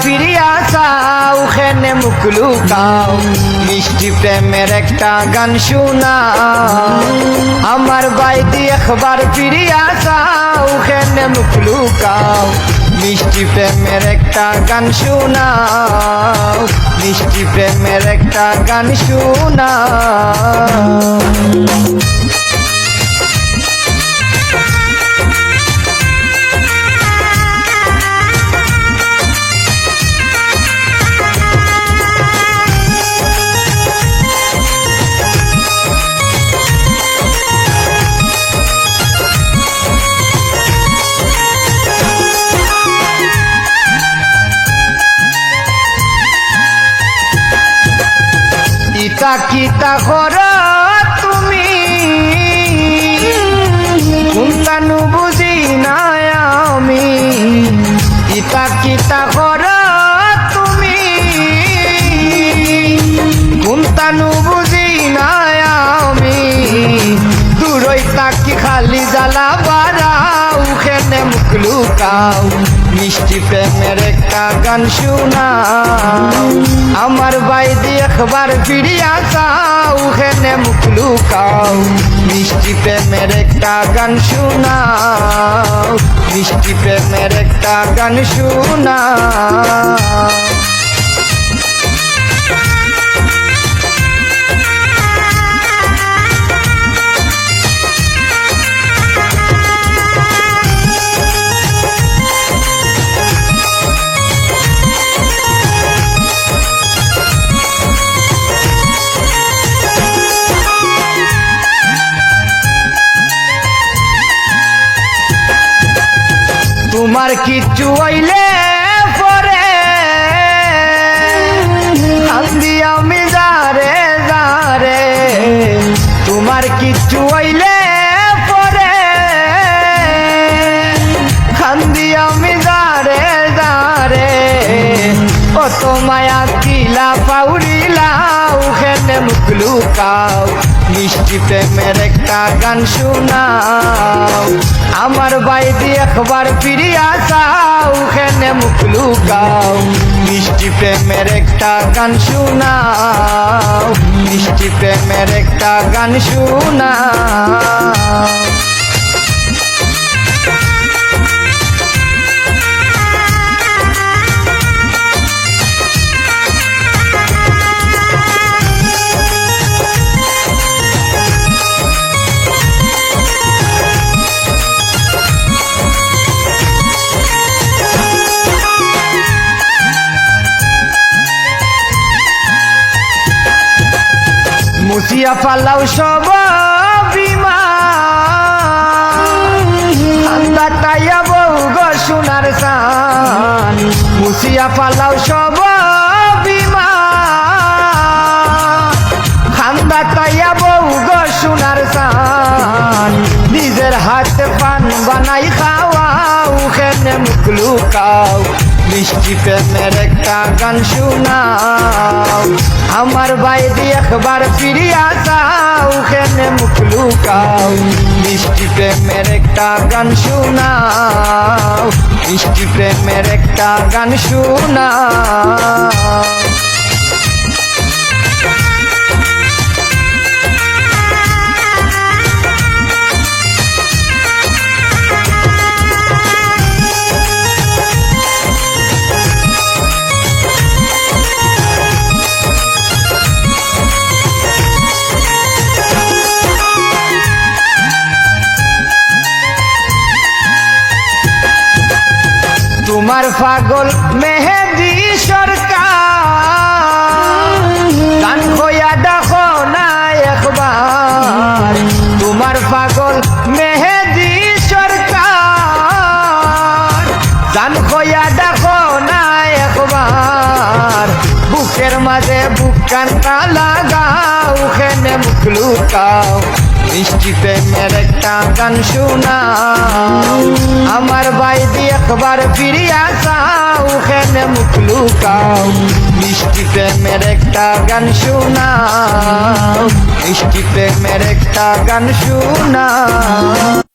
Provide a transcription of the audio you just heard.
ফিরিয়া চাও খেনে মুখ লুকাও মিষ্টি প্রেমের একটা গান শোনাও আমার বাইদি একবার ফিরিয়া চাও খেনে মুখ লুকাও মিষ্টি প্রেমের একটা গান শোনাও মিষ্টি প্রেমের একটা গান শোনাও ইতা কিতা কর তুমি কোনটানু বুঝি না আমি ইতা কিতা কর তুমি কোনটানু বুঝি না আমি দূরই তাকি খালি জ্বালা বাড়াও খেনে মুখ লুকাও মিষ্টি প্রেমের একটা গান শোনাও আমার বাইদি একবার ফিরিয়া চাও খেনে মুখ লুকাও মিষ্টি প্রেমের একটা গান শোনাও মিষ্টি প্রেমের একটা গান শোনাও তোমার কিচ্ছু হইলে পরে কান্দি আমি যারে যারে তোমার কিচ্ছু হইলে পরে কান্দি আমি যারে যারে কত মায়া কিলা পাউরিলাও খেনে মুখ লুকাও মিষ্টি প্রেমের একটা গান শোনাও আমার বাইদি একবার ফিরিয়া চাও খেনে মুখ লুকাও মিষ্টি প্রেমের একটা গান শোনাও মিষ্টি প্রেমের একটা গান শোনাও মুছিয়া পালাও সব বিমান তাইয়া বউ গো সোনার চান মুছিয়া পালাও সব বিমান খান্দা তাইয়া বউ গো সোনার চান নিজের হাতে পান বানাই খাওয়াও খেনে মুখ লুকাও মিষ্টি প্রেমের একটা গান শোনাও আমার বাইদি একবার ফিরিয়া চাও খেনে মুখ লুকাও মিষ্টি প্রেমের একটা গান শোনাও মিষ্টি প্রেমের একটা গান শোনাও তোমার পাগল মেহেদি সরকার গান খোয়া দেখো না একবার তোমার পাগল মেহেদি সরকার গান খোয়া দেখো না একবার বুকের মাঝে বুক কান্তা লাগাও খেনে মুখ লুকাও মিষ্টি প্রেমের একটা গান শোনাও আমার বাইদি একবার ফিরিয়া চাও খেনে মুখ লুকাও মিষ্টি প্রেমের একটা গান শোনাও মিষ্টি প্রেমের একটা গান শোনাও।